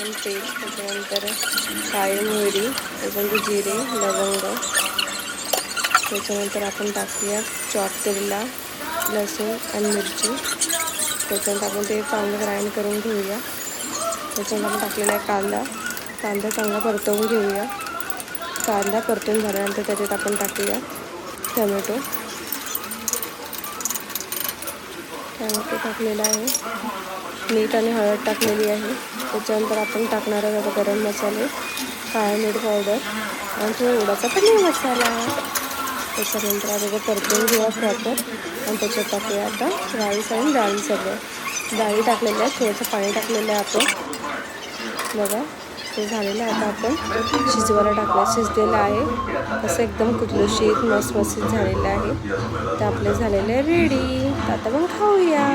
आपण तेल, त्याच्यानंतर काळी मिरी, त्याच्यानंतर जिरे, लवंग, त्याच्यानंतर आपण टाकूया चॉप केलेला लसूण आणि मिरची. त्याच्यानंतर आपण ते चांगलं ग्राइंड करून घेऊया. त्याच्यानंतर आपण टाकलेला आहे कांदा चांगला परतवून घेऊया. कांदा परतून झाल्यानंतर त्याच्यात आपण टाकूया टोमॅटो टाकलेला आहे. मीठ आणि हळद टाकलेली आहे. त्याच्यानंतर आपण टाकणार आहोत गरम मसाले, काळा मीठ पावडर आणि थोडासा पनीर मसाला. त्याच्यानंतर आता परतून घेऊया प्रॉपर आणि त्याच्यात टाकूया आता राईस आणि डाळी. सगळं डाळी टाकलेल्या आहेत, थोडंसं पाणी टाकलेलं आहे आपण. बघा ते झालेलं आहे. आता आपण शिजवायला टाकलं, शिजलेलं आहे असं एकदम कुतुशीत मसमसीत झालेलं आहे. तर आपले झालेलं आहे रेडी. तर आता मग खाऊया.